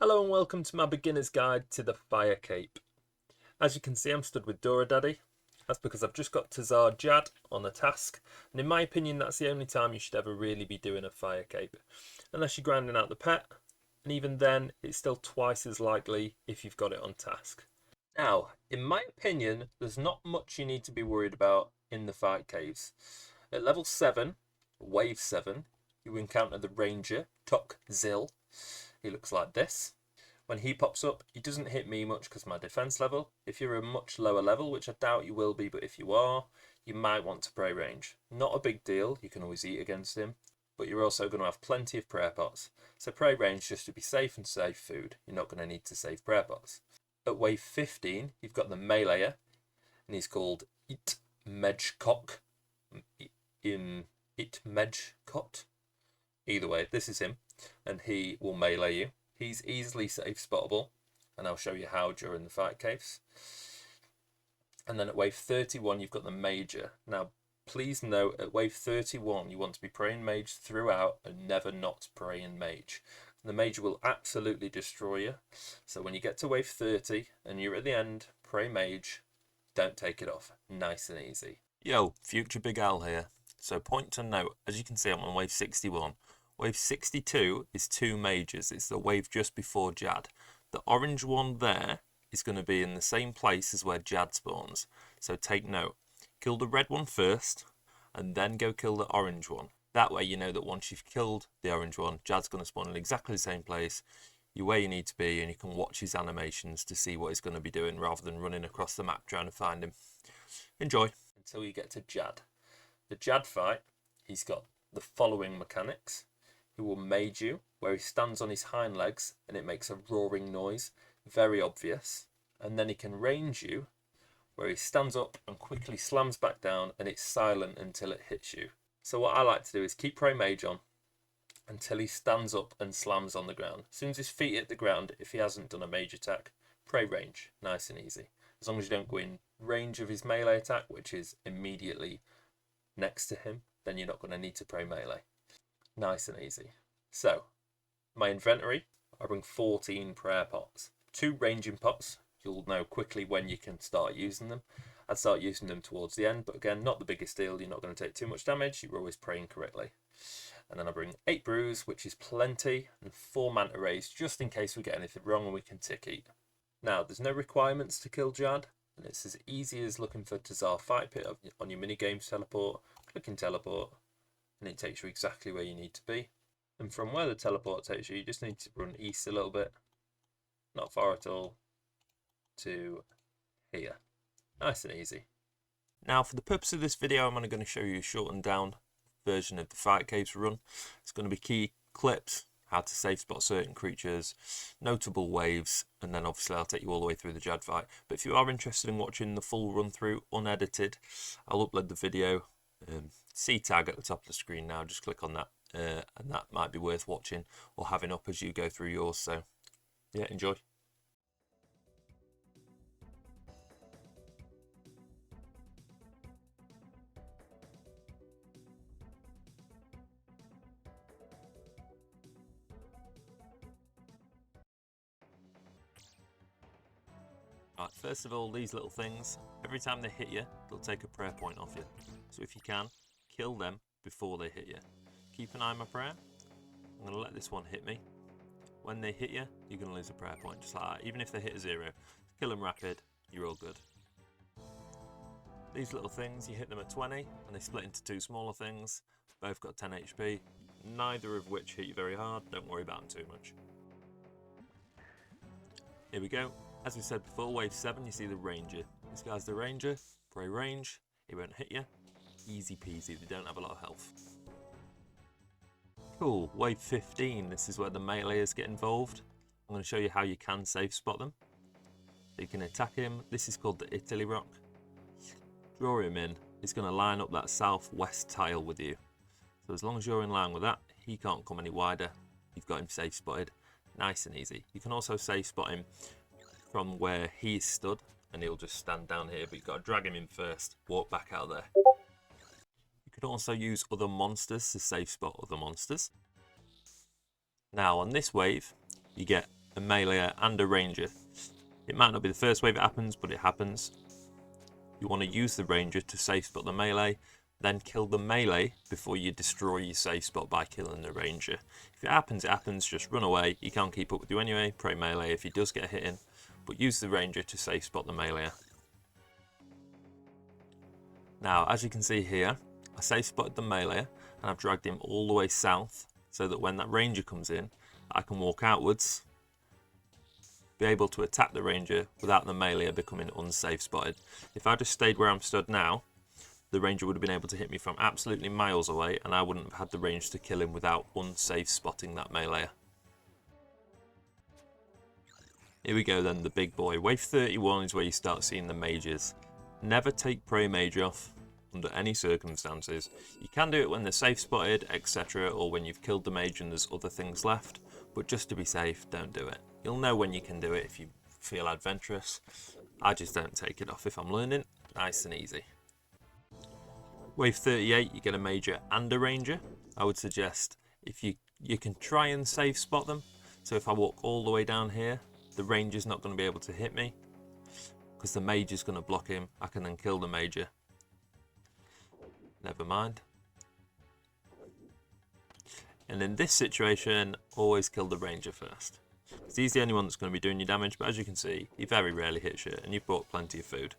Hello and welcome to my beginner's guide to the fire cape. As you can see, I'm stood with Dora Daddy. That's because I've just got Tazar Jad on a task, and in my opinion that's the only time you should ever really be doing a fire cape. Unless you're grinding out the pet, and even then it's still twice as likely if you've got it on task. Now, in my opinion, there's not much you need to be worried about in the fight caves. At level 7, wave 7, you encounter the ranger, Tok Zil. He looks like this. When he pops up, he doesn't hit me much because my defense level. If you're a much lower level, which I doubt you will be, but if you are, you might want to pray range. Not a big deal, you can always eat against him, but you're also going to have plenty of prayer pots. So pray range just to be safe and save food. You're not going to need to save prayer pots. At wave 15, you've got the meleeer, and he's called Itmejkok. Itmejkot. Either way, this is him, and he will melee you. He's easily safe spottable, and I'll show you how during the fight caves. And then at wave 31, you've got the major. Now, please note, at wave 31, you want to be praying mage throughout and never not praying mage. The major will absolutely destroy you. So when you get to wave 30 and you're at the end, pray mage, don't take it off. Nice and easy. Yo, future Big Al here. So point to note, as you can see, I'm on wave 61. Wave 62 is 2 mages. It's the wave just before Jad. The orange one there is going to be in the same place as where Jad spawns. So take note. Kill the red one first, and then go kill the orange one. That way you know that once you've killed the orange one, Jad's going to spawn in exactly the same place. You're where you need to be, and you can watch his animations to see what he's going to be doing rather than running across the map trying to find him. Enjoy. Until you get to Jad. The Jad fight, he's got the following mechanics. He will mage you, where he stands on his hind legs and it makes a roaring noise, very obvious. And then he can range you, where he stands up and quickly slams back down and it's silent until it hits you. So what I like to do is keep pray mage on until he stands up and slams on the ground. As soon as his feet hit the ground, if he hasn't done a mage attack, pray range, nice and easy. As long as you don't go in range of his melee attack, which is immediately next to him, then you're not going to need to pray melee. Nice and easy. So, my inventory, I bring 14 prayer pots. 2 ranging pots, you'll know quickly when you can start using them. I'd start using them towards the end, but again, not the biggest deal. You're not going to take too much damage. You're always praying correctly. And then I bring 8 brews, which is plenty, and 4 manta rays, just in case we get anything wrong and we can tick eat. Now, there's no requirements to kill Jad, and it's as easy as looking for Tazar Fight Pit on your minigames teleport, clicking teleport, and it takes you exactly where you need to be. And from where the teleport takes you, you just need to run east a little bit, not far at all, to here. Nice and easy. Now, for the purpose of this video, I'm only going to show you a shortened down version of the fight caves run. It's going to be key clips, how to safe spot certain creatures, notable waves, and then obviously I'll take you all the way through the Jad fight. But if you are interested in watching the full run through, unedited, I'll upload the video. C tag at the top of the screen now, just click on that, and that might be worth watching or having up as you go through yours. So yeah, enjoy. Right, first of all, these little things, every time they hit you, they'll take a prayer point off you. So if you can, kill them before they hit you. Keep an eye on my prayer. I'm going to let this one hit me. When they hit you, you're going to lose a prayer point, just like that. Even if they hit a 0. Kill them rapid, you're all good. These little things, you hit them at 20, and they split into 2 smaller things. Both got 10 HP, neither of which hit you very hard. Don't worry about them too much. Here we go. As we said before, wave 7, you see the ranger. This guy's the ranger. Pray range. He won't hit you. Easy peasy. They don't have a lot of health. Cool. Wave 15. This is where the meleeers get involved. I'm going to show you how you can safe spot them. So you can attack him. This is called the Italy Rock. Draw him in. He's going to line up that southwest tile with you. So as long as you're in line with that, he can't come any wider. You've got him safe spotted. Nice and easy. You can also safe spot him from where he's stood, and he'll just stand down here, but you've got to drag him in first, walk back out there. You can also use other monsters to safe spot other monsters. Now on this wave, you get a melee and a ranger. It might not be the first wave it happens, but it happens. You want to use the ranger to safe spot the melee, then kill the melee before you destroy your safe spot by killing the ranger. If it happens, it happens. Just run away. He can't keep up with you anyway. Pray melee if he does get hit in, but use the ranger to safe spot the melee. Now, as you can see here, I safe spotted the melee and I've dragged him all the way south so that when that ranger comes in, I can walk outwards, be able to attack the ranger without the melee becoming unsafe spotted. If I just stayed where I'm stood now, the ranger would have been able to hit me from absolutely miles away and I wouldn't have had the range to kill him without unsafe spotting that melee. Here we go then, the big boy. Wave 31 is where you start seeing the mages. Never take prey mage off under any circumstances. You can do it when they're safe spotted, etc., or when you've killed the mage and there's other things left, but just to be safe, don't do it. You'll know when you can do it if you feel adventurous. I just don't take it off if I'm learning. Nice and easy. Wave 38, you get a major and a ranger. I would suggest if you can try and safe spot them. So if I walk all the way down here, the ranger's not going to be able to hit me because the mage is going to block him. I can then kill the major. Never mind. And in this situation, always kill the ranger first. Because he's the only one that's going to be doing you damage, but as you can see, he very rarely hits you, and you've bought plenty of food.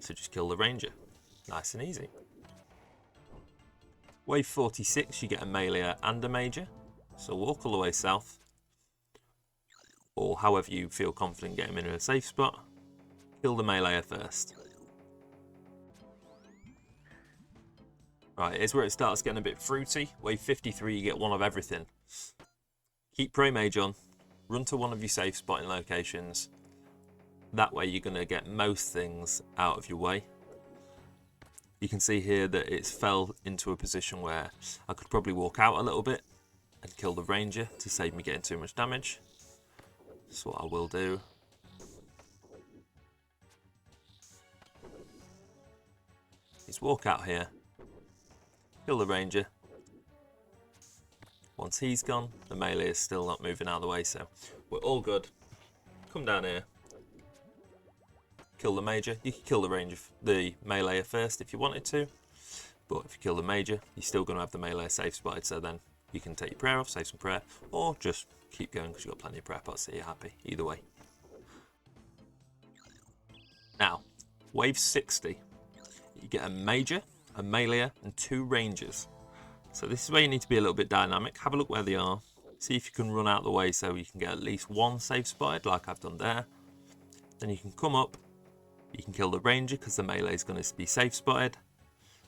So just kill the ranger. Nice and easy. Wave 46, you get a melee and a major. So walk all the way south, or however you feel confident getting him in a safe spot. Kill the melee first. Right, here's where it starts getting a bit fruity. Wave 53, you get one of everything. Keep Prey Mage on. Run to one of your safe spotting locations. That way you're going to get most things out of your way. You can see here that it's fell into a position where I could probably walk out a little bit and kill the ranger to save me getting too much damage. That's what I will do. Just walk out here. Kill the ranger. Once he's gone, the melee is still not moving out of the way, so we're all good. Come down here. Kill the major. You can kill the ranger, the melee first if you wanted to, but if you kill the major, you're still going to have the melee safe spotted, so then you can take your prayer off, save some prayer, or just keep going because you've got plenty of prayer pots, so you're happy either way. Now, wave 60, you get a major, a melee, and 2 rangers. So this is where you need to be a little bit dynamic. Have a look where they are. See if you can run out the way so you can get at least one safe spotted, like I've done there. Then you can come up. You can kill the ranger because the melee is going to be safe spotted.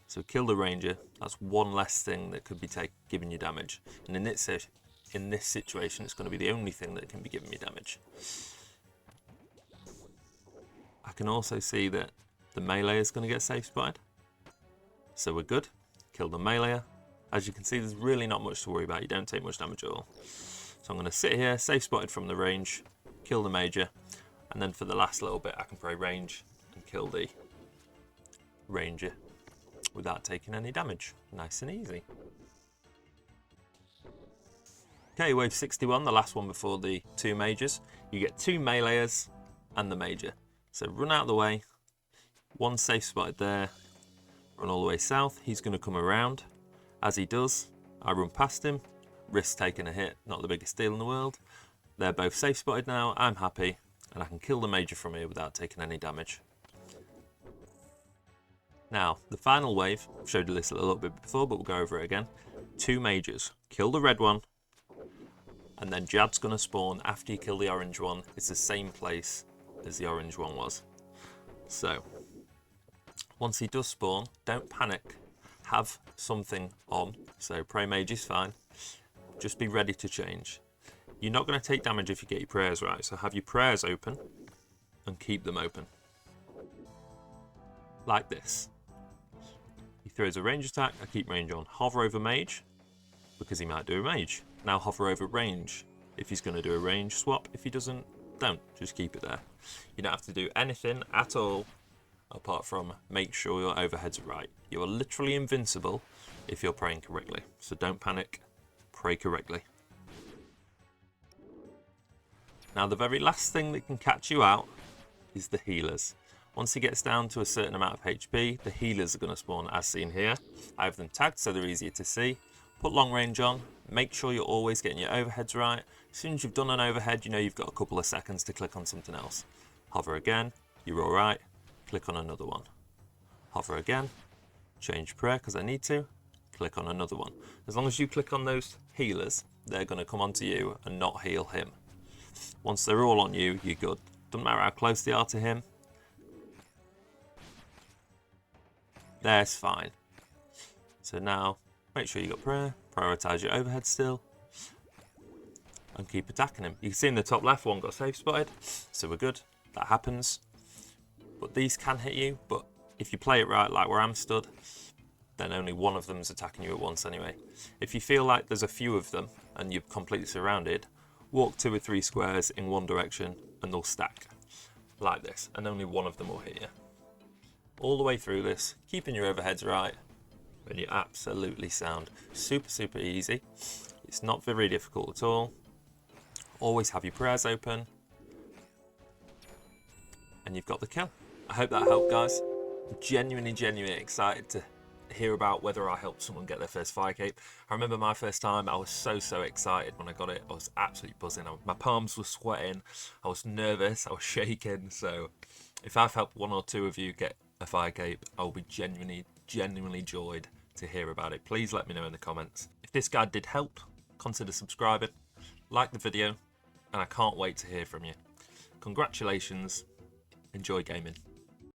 So kill the ranger. That's one less thing that could be giving you damage. And in this situation, it's going to be the only thing that can be giving me damage. I can also see that the melee is going to get safe spotted. So we're good. Kill the melee. As you can see, there's really not much to worry about. You don't take much damage at all. So I'm going to sit here, safe spotted from the range, kill the major, and then for the last little bit I can pray range and kill the ranger without taking any damage. Nice and easy. Okay, wave 61, the last one before the 2 majors. You get 2 melees and the major. So run out of the way. One safe spotted there. Run all the way south. He's going to come around. As he does, I run past him, risk taking a hit, not the biggest deal in the world. They're both safe spotted now, I'm happy, and I can kill the major from here without taking any damage. Now, the final wave, I've showed you this a little bit before, but we'll go over it again. 2 majors, kill the red one, and then Jad's going to spawn after you kill the orange one. It's the same place as the orange one was. So, once he does spawn, don't panic. Have something on, so Prey Mage is fine. Just be ready to change. You're not going to take damage if you get your prayers right, so have your prayers open and keep them open. Like this. He throws a range attack, I keep range on. Hover over Mage, because he might do a Mage. Now hover over range, if he's going to do a range swap. If he doesn't, don't. Just keep it there. You don't have to do anything at all apart from make sure your overheads are right. You are literally invincible if you're praying correctly. So don't panic, pray correctly. Now the very last thing that can catch you out is the healers. Once he gets down to a certain amount of HP, the healers are going to spawn as seen here. I have them tagged so they're easier to see. Put long range on, make sure you're always getting your overheads right. As soon as you've done an overhead, you know you've got a couple of seconds to click on something else. Hover again, you're alright, click on another one. Hover again, change prayer because I need to, click on another one. As long as you click on those healers, they're going to come onto you and not heal him. Once they're all on you, you're good. Doesn't matter how close they are to him. That's fine. So now, make sure you got prayer, prioritise your overhead still, and keep attacking him. You can see in the top left one got safe spotted, so we're good. That happens. But these can hit you, but if you play it right, like where I'm stood, then only one of them's attacking you at once anyway. If you feel like there's a few of them and you're completely surrounded, walk 2 or 3 squares in one direction and they'll stack like this, and only one of them will hit you. All the way through this, keeping your overheads right, and you're absolutely sound. Super, super easy. It's not very difficult at all. Always have your prayers open, and you've got the kill. I hope that helped, guys. I'm genuinely excited to hear about whether I helped someone get their first fire cape. I remember my first time, I was so excited when I got it. I was absolutely buzzing. My palms were sweating. I was nervous. I was shaking. So if I've helped 1 or 2 of you get a fire cape, I'll be genuinely joyed to hear about it. Please let me know in the comments. If this guide did help, consider subscribing, like the video, and I can't wait to hear from you. Congratulations. Enjoy gaming.